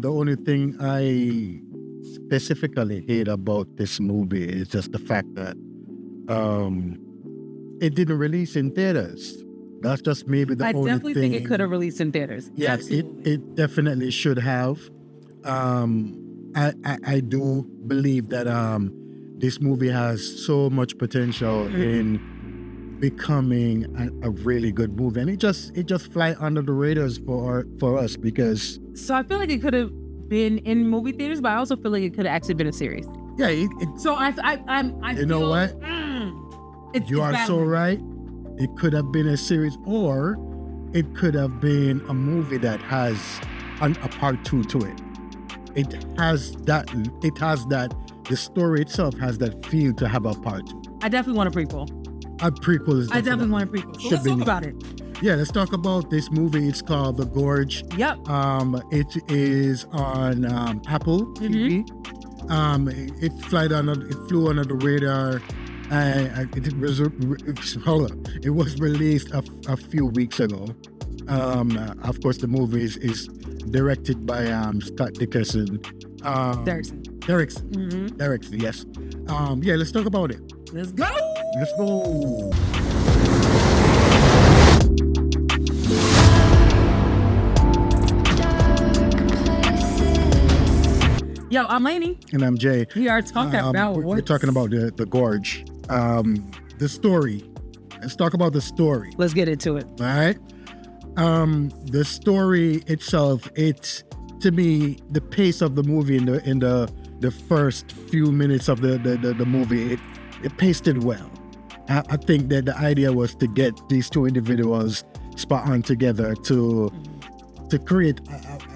The only thing I specifically hate about this movie is just the fact that it didn't release in theaters. That's just maybe the I only definitely thing. think it could have released in theaters. Yeah, it definitely should have. I do believe that this movie has so much potential in becoming a really good movie, and it just fly under the radars for us because So I feel like it could have been in movie theaters, but I also feel like it could have actually been a series. yeah, So I you know what? You are so right. It could have been a series, or it could have been a movie that has a part 2 to it. It has that. The story itself has that feel to have a part 2. I definitely want a prequel. A prequel is. I definitely want a prequel. So let's talk about it. Yeah, let's talk about this movie. It's called The Gorge. Yep. It is on Apple TV. It flew under the radar. It was released a few weeks ago. Of course, the movie is directed by Scott Dickerson. Derrickson, yes. Yeah, let's talk about it. Let's go. Let's go. Yo, I'm Lainey. And I'm Jay. We are talking about we're talking about the Gorge. The story. Let's talk about the story. Let's get into it. All right. The story itself, it's, to me, the pace of the movie in the first few minutes of the movie, it paced it well. I think that the idea was to get these two individuals spot on together to create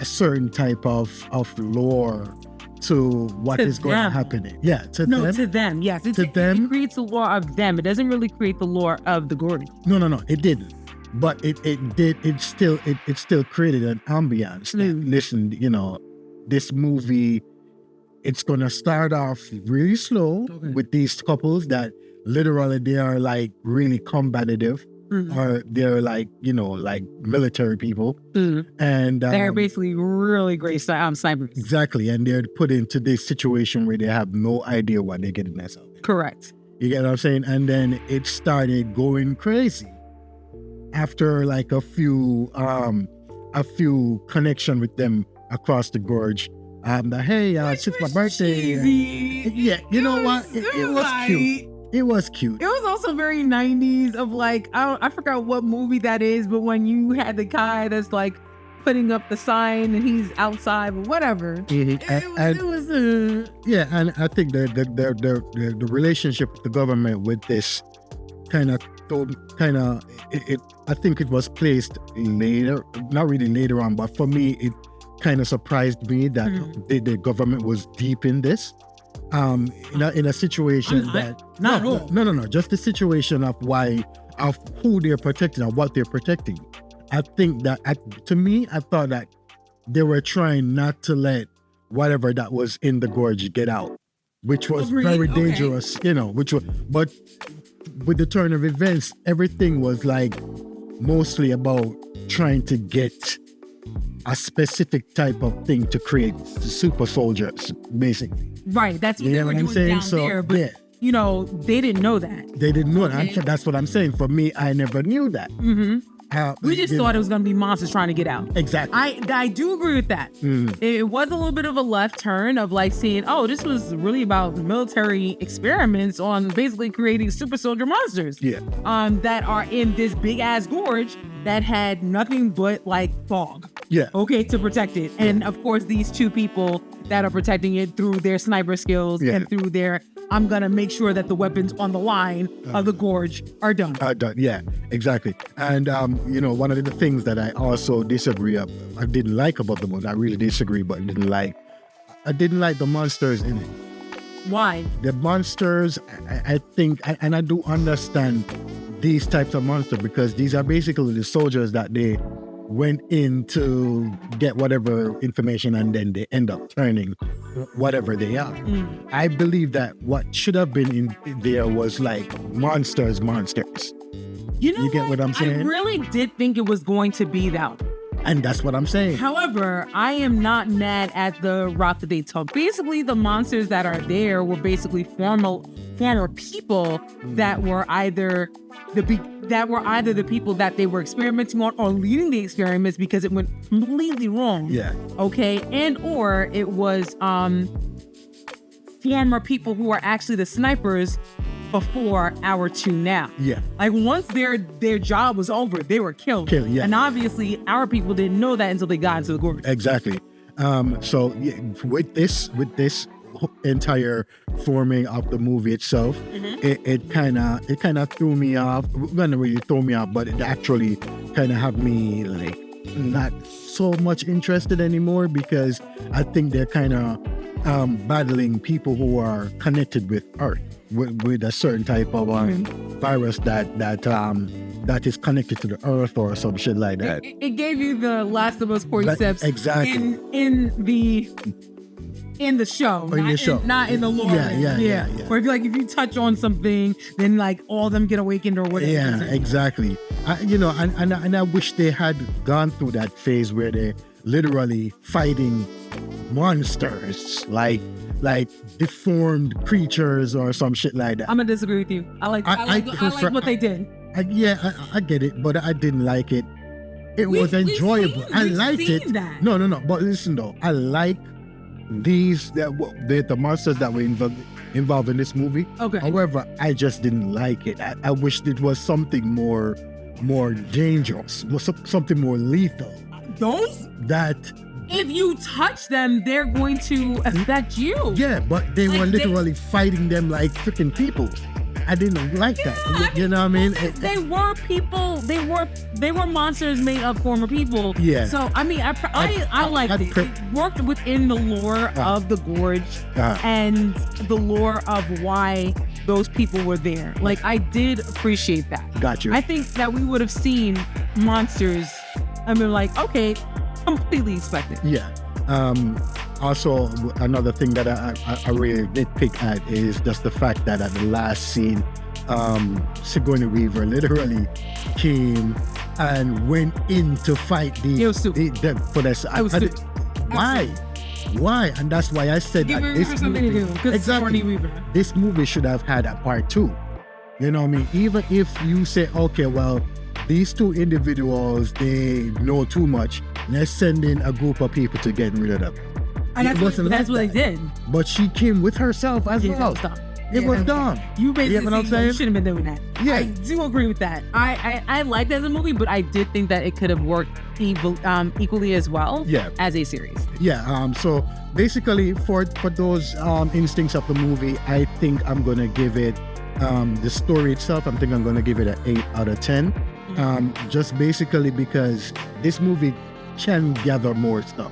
a certain type of lore to what is going to happen. Yeah, to them. Yes, to them. It creates the lore of them. It doesn't really create the lore of the Gorge. No, it didn't. But it did. It still created an ambience. Listen, this movie, it's gonna start off really slow with these couples that literally they are like really combative, or they're like like military people, and they're basically really great snipers. Exactly, and they're put into this situation where they have no idea what they're getting themselves in. Correct. You get what I'm saying? And then it started going crazy after like a few connection with them across the gorge. It's my birthday. Cheesy. Yeah, what? It was cute. It was cute. It was also very 90s of like, I forgot what movie that is, but when you had the guy that's like putting up the sign and he's outside or whatever. Mm-hmm. Yeah, and I think the relationship with the government with this I think it was placed later, not really later on, but for me, it kind of surprised me that the government was deep in this. In a situation just the situation of who they're protecting and what they're protecting. I think that I thought that they were trying not to let whatever that was in the gorge get out, which was very dangerous, but with the turn of events, everything was like mostly about trying to get a specific type of thing to create super soldiers, basically. Right, that's what they were doing down there, but they didn't know that. They didn't know that. That's what I'm saying. For me, I never knew that. We just thought it was going to be monsters trying to get out. Exactly. I do agree with that. It was a little bit of a left turn of like seeing, this was really about military experiments on basically creating super soldier monsters. Yeah. That are in this big ass gorge that had nothing but like fog. Yeah. Okay, to protect it. And of course, these two people that are protecting it through their sniper skills and through their, I'm going to make sure that the weapons on the line of the gorge are done. Yeah, exactly. And, one of the things that I also disagree of, I didn't like about the movie, I really disagree, but I didn't like the monsters in it. Why? The monsters, I think, and I do understand these types of monsters because these are basically the soldiers that they went in to get whatever information and then they end up turning whatever they are. I believe that what should have been in there was like monsters. You get what I'm saying? I really did think it was going to be that way. And that's what I'm saying. However, I am not mad at the route that they took. Basically, the monsters that are there were basically former people that were either the people that they were experimenting on or leading the experiments because it went completely wrong. Yeah. Okay. And or it was former people who are actually the snipers before hour 2 now. Yeah. Like once their job was over, they were killed. Yeah. And obviously our people didn't know that until they got into the gorge. Exactly. So yeah, with this entire forming of the movie itself, it kind of threw me off. Well, not really threw me off, but it actually kind of had me like not so much interested anymore because I think they're kind of battling people who are connected with Earth with a certain type of virus that is connected to the Earth or some shit like that. It gave you the Last of Us concepts exactly in the show, not in the lore. Yeah. Or if you touch on something, then like all of them get awakened or whatever. Yeah, exactly. And I wish they had gone through that phase where they're literally fighting monsters, like deformed creatures or some shit like that. I'm gonna disagree with you. I like what they did. I get it, but I didn't like it. It was enjoyable. I liked it. That. No. But listen though, I like the monsters that were involved in this movie. Okay. However, I just didn't like it. I wished it was something more dangerous, something more lethal. Those that. If you touch them, they're going to affect you. Yeah, but they were literally fighting them like freaking people. I didn't like that. You know what I mean? They were people. They were monsters made of former people. Yeah. So I mean, I liked it. It worked within the lore of the gorge and the lore of why those people were there. Like I did appreciate that. Got you. I think that we would have seen monsters. I mean, like okay. Completely expected. Yeah. Also, another thing that I really nitpick at is just the fact that at the last scene, Sigourney Weaver literally came and went in to fight Why? And that's why I said Give that this something to do. Exactly. This movie should have had a part 2. You know what I mean? Even if you say, okay, well, these two individuals, they know too much. Let's send in a group of people to get rid of them. And that's what they did. But she came with herself as well. It was dumb. You basically what I'm saying? You shouldn't have been doing that. Yeah. I do agree with that. I liked it as a movie, but I did think that it could have worked equally as well as a series. Yeah. So basically, for those instincts of the movie, I think I'm going to give it, the story itself, I'm going to give it an 8 out of 10. Just basically because this movie can gather more stuff.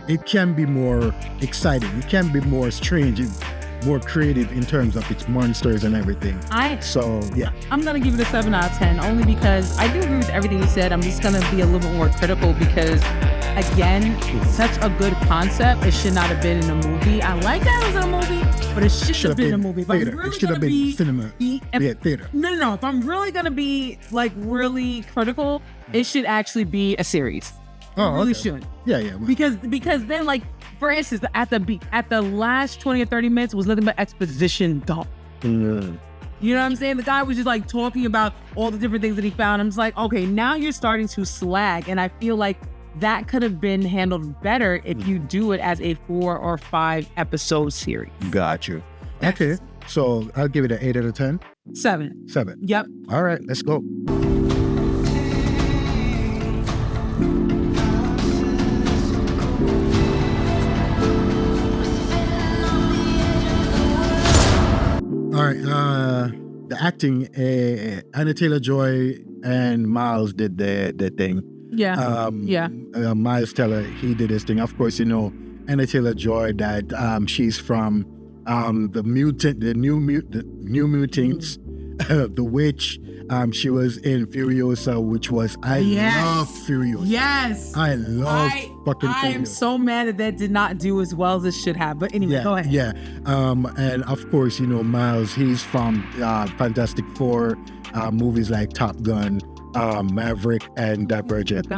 It can be more exciting. It can be more strange and more creative in terms of its monsters and everything. I'm gonna give it a 7 out of 10 only because I do agree with everything you said. I'm just gonna be a little bit more critical because again, it's such a good concept. It should not have been in a movie. I like that it was in a movie, but it should have been in a movie. Theater. It should have been cinema. Theater. No. If I'm really gonna be like really critical, it should actually be a series. Oh, it really should. Yeah. Well. Because then, like, for instance, at the last 20 or 30 minutes was nothing but exposition dump. You know what I'm saying? The guy was just like talking about all the different things that he found. I'm just like, okay, now you're starting to slag, and I feel like that could have been handled better if you do it as a 4 or 5 episode series. Got you. Okay, so I'll give it an 8 out of 10. 7. Yep. All right, let's go. All right, the acting, Anna Taylor-Joy and Miles did their thing. Miles Teller, he did his thing. Of course, you know, Anna Taylor-Joy, that she's from the New Mutants, The Witch, She was in Furiosa, which was love Furiosa. Yes. I love fucking Furiosa. I am so mad that did not do as well as it should have. But anyway, go ahead. Yeah. And of course, Miles, he's from Fantastic Four, movies like Top Gun, Maverick, and Divergent.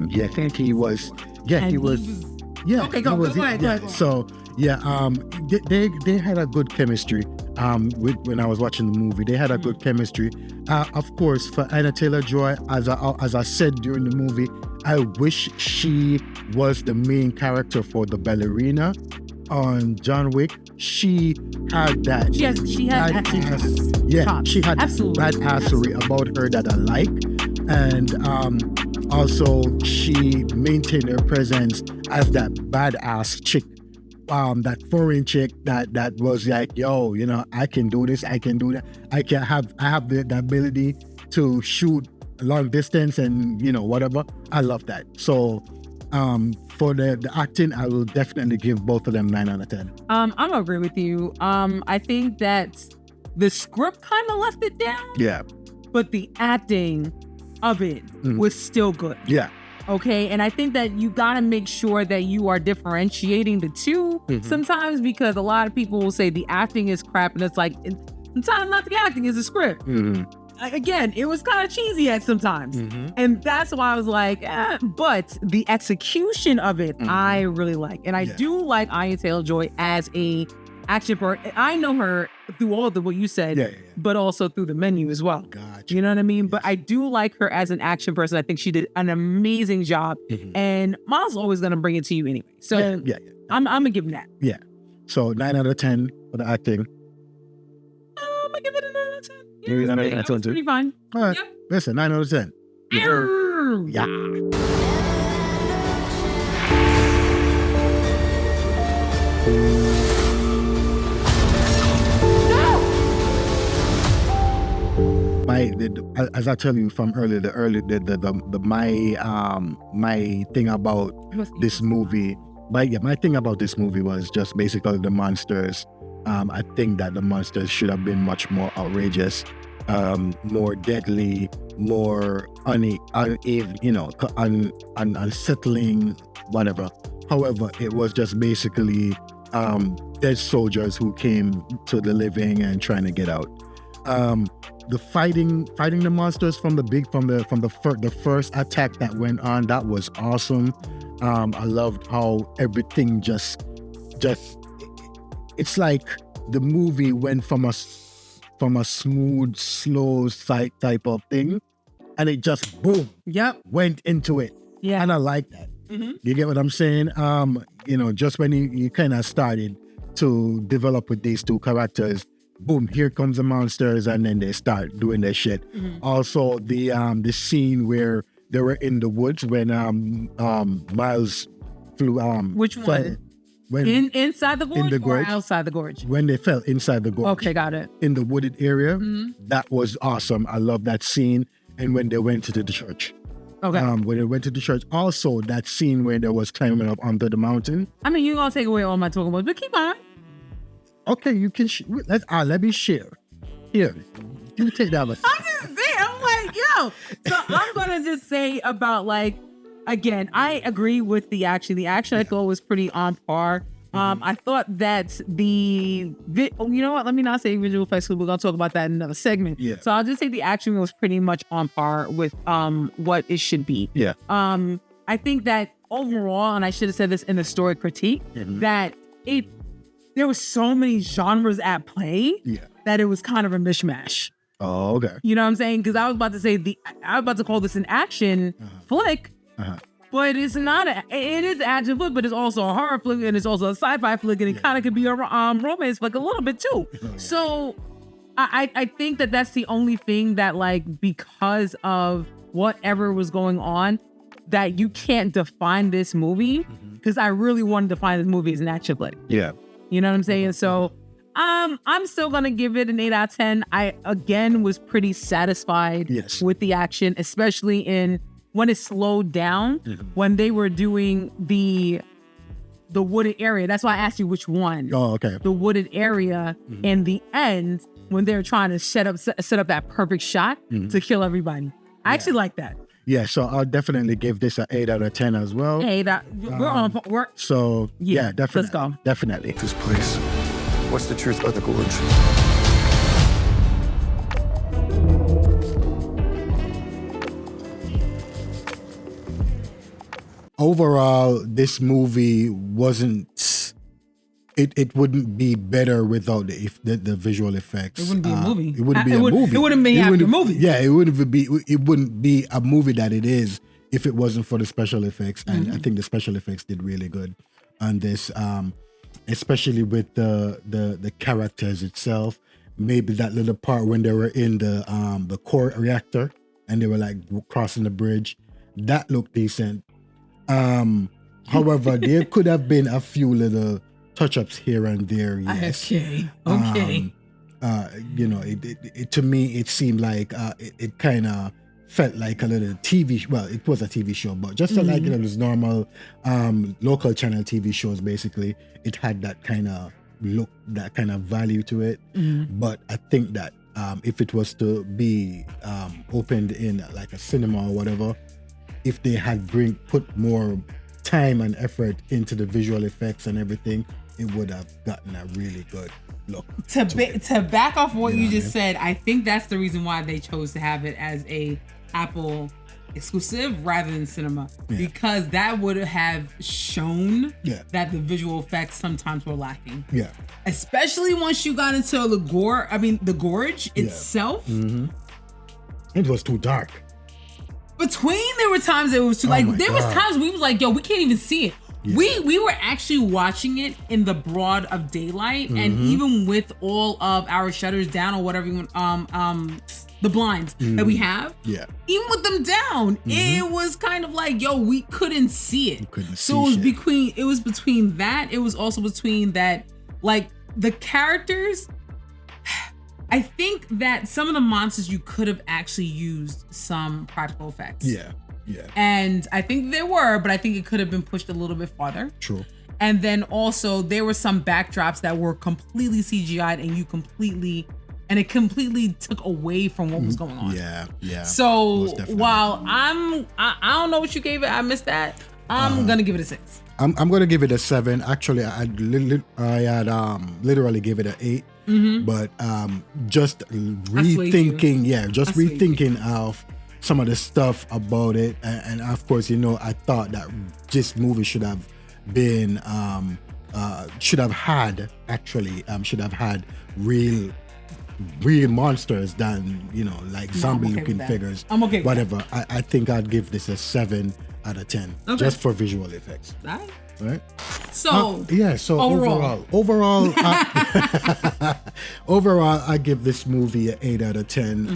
Yeah, he was. Yeah, he was. Yeah. Okay, go ahead. So they had a good chemistry. When I was watching the movie, they had a good chemistry. Of course, for Anna Taylor-Joy, as I said during the movie, I wish she was the main character for the ballerina on John Wick. She had that. She had acting. Yeah, she had absolutely badassery about her that I like, and also she maintained her presence as that badass chick. That foreign chick that was like, yo, I can do this, I can do that. I have the ability to shoot long distance and whatever. I love that. So for the acting, I will definitely give both of them 9 out of 10. I'm gonna agree with you. I think that the script kind of left it down. Yeah. But the acting of it was still good. Yeah. Okay, and I think that you gotta make sure that you are differentiating the two sometimes, because a lot of people will say the acting is crap, and it's like, sometimes not the acting, is the script. Again, it was kind of cheesy at sometimes, and that's why I was like, but the execution of it, I really like, and I do like Anya Taylor-Joy as a action person. I know her through all of what you said, but also through the menu as well. Gotcha. You know what I mean? Yes. But I do like her as an action person. I think she did an amazing job, and Miles is always gonna bring it to you anyway. So I'm gonna give him that. Yeah. So 9 out of 10 for the acting. I'm gonna give it a 9 out of 10. Yeah, 9 out of 10 too. Pretty fine. All right. Yep. Listen, 9 out of 10. Yeah. As I tell you from earlier, my thing about this movie, my thing about this movie was just basically the monsters. I think that the monsters should have been much more outrageous, more deadly, more unsettling, whatever. However, it was just basically dead soldiers who came to the living and trying to get out. The fighting the monsters from the first attack that went on, that was awesome. I loved how everything just it's like the movie went from a smooth, slow type of thing, and it just boom, went into it. Yeah, and I like that. You get what I'm saying? Just when you kind of started to develop with these two characters, boom, here comes the monsters, and then they start doing their shit. Also, the scene where they were in the woods when Miles flew. Which one? Inside the gorge, in the gorge, or outside the gorge? When they fell inside the gorge. Okay, got it. In the wooded area, that was awesome. I love that scene. And when they went to the church. Okay. When they went to the church, also that scene where they was climbing up onto the mountain. I mean, you're gonna take away all my talking about, but keep on. Okay, you can. Let me share. Here, you take that one. I'm just saying. I'm like, yo. So I'm gonna just say about again, I agree with the action. The action I thought was pretty on par. I thought that you know what? Let me not say visual effects, because we're gonna talk about that in another segment. Yeah. So I'll just say the action was pretty much on par with what it should be. Yeah. I think that overall, and I should have said this in the story critique, that there was so many genres at play that it was kind of a mishmash. Oh, okay. You know what I'm saying? Because I was about to say I was about to call this an action flick. But it's not. It is action flick, but it's also a horror flick, and it's also a sci-fi flick, and it kind of could be a romance flick a little bit too. So I think that that's the only thing that, because of whatever was going on, that you can't define this movie, because I really wanted to define this movie as an action flick. Yeah. You know what I'm saying? So I'm still gonna give it an 8 out of 10. I again was pretty satisfied with the action, especially when it slowed down, when they were doing the wooded area. That's why I asked you which one. Oh, okay. The wooded area in the end, when they're trying to set up that perfect shot to kill everybody. I actually like that. Yeah, so I'll definitely give this an 8 out of 10 as well. So yeah, definitely. Let's go. Definitely. This place. What's the truth about the Gorge? Overall, this movie wasn't. It wouldn't be better without the visual effects. It wouldn't be a movie. It wouldn't be a movie. It wouldn't be a movie. Yeah, it wouldn't be a movie that it is if it wasn't for the special effects. And I think the special effects did really good on this, especially with the characters itself. Maybe that little part when they were in the core reactor and they were like crossing the bridge, that looked decent. However, there could have been a few little touch-ups here and there. Yes. Okay. You know, it to me it seemed like it kind of felt like a little TV. Well, it was a TV show, but just like those normal local channel TV shows. Basically, it had that kind of look, that kind of value to it. But I think that if it was to be opened in like a cinema or whatever, if they had put more time and effort into the visual effects and everything, it would have gotten a really good look. To back off what you just said, I think that's the reason why they chose to have it as a Apple exclusive rather than cinema, because that would have shown that the visual effects sometimes were lacking. Yeah. Especially once you got into the Gorge itself. It was too dark. There were times it was too there was times we was like, yo, we can't even see it. Yeah. We were actually watching it in the broad of daylight, and even with all of our shutters down or whatever you want, the blinds that we have, even with them down, it was kind of like, yo, we couldn't see it. So it was between that. It was also between that, like the characters. I think that some of the monsters you could have actually used some practical effects. Yeah. And I think there were, but I think it could have been pushed a little bit farther. True. And then also there were some backdrops that were completely CGI'd and it completely took away from what was going on. Yeah. So while I don't know what you gave it, I missed that. I'm gonna give it a 6. I'm gonna give it a 7. Actually, I had literally give it an 8. But just rethinking of some of the stuff about it, and of course, you know, I thought that this movie should have been should have had real monsters than, you know, like zombie looking figures. I'm okay with whatever that. I think I'd give this a 7 out of 10 just for visual effects. Right. So overall, I give this movie an 8 out of 10.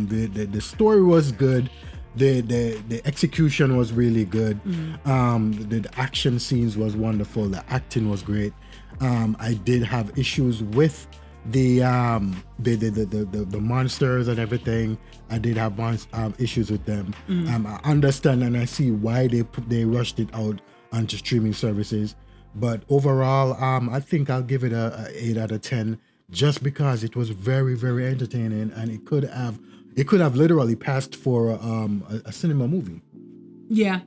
The story was good. The execution was really good. The action scenes was wonderful. The acting was great. I did have issues with the monsters and everything. I did have issues with them. I understand and I see why they rushed it out onto streaming services, but overall, I think I'll give it a 8 out of 10 just because it was very, very entertaining, and it could have literally passed for a cinema movie. Yeah.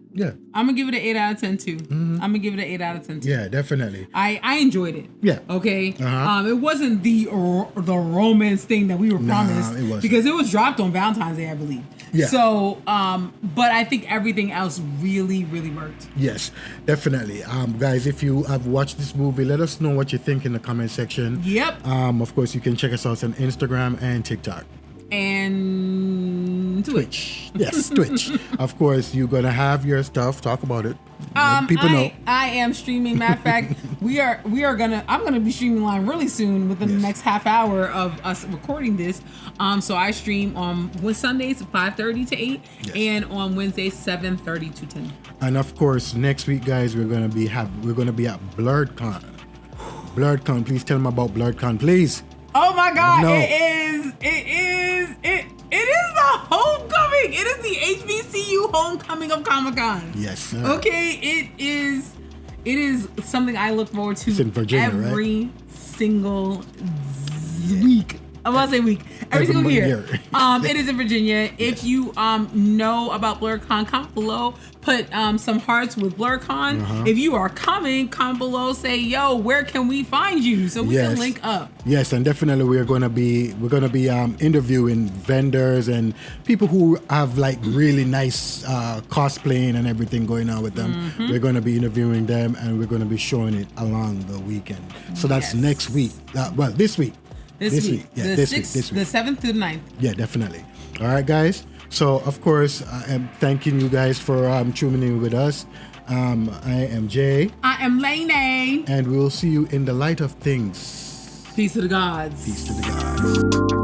I'm gonna give it an 8 out of 10 too. I'm gonna give it an 8 out of 10 too. Yeah, definitely. I enjoyed it. Yeah. Okay. It wasn't the romance thing that we were promised, it wasn't, because it was dropped on Valentine's Day, I believe. Yeah. So, but I think everything else really, really worked. Yes, definitely. Guys, if you have watched this movie, let us know what you think in the comment section. Yep. Of course, you can check us out on Instagram and TikTok. And Twitch. Yes, Twitch. Of course, you're gonna have your stuff. Talk about it. People know. I am streaming. Matter of fact, I'm gonna be streaming live really soon within the next half hour of us recording this. So I stream on Sundays 5:30 to 8, and on Wednesdays 7:30 to 10. And of course, next week, guys, we're gonna be at BlurredCon. BlurredCon, please tell them about BlurredCon, please. Oh my God! It is the homecoming. It is the HBCU homecoming of Comic-Con. Yes, sir. Okay, it is something I look forward to Virginia, every single week. I'm gonna say week. Every single year. year. It is in Virginia. If you know about BlurCon, comment below. Put some hearts with BlurCon. If you are coming, comment below. Say, yo, where can we find you so we can link up? Yes, and definitely we're gonna be interviewing vendors and people who have like really nice cosplaying and everything going on with them. We're gonna be interviewing them and we're gonna be showing it along the weekend. So that's next week. This week. This week. Yeah, the this week. 7th through the 9th. Yeah, definitely. All right, guys. So, of course, I am thanking you guys for tuning in with us. I am Jay. I am Lane. And we will see you in the light of things. Peace to the gods. Peace to the gods.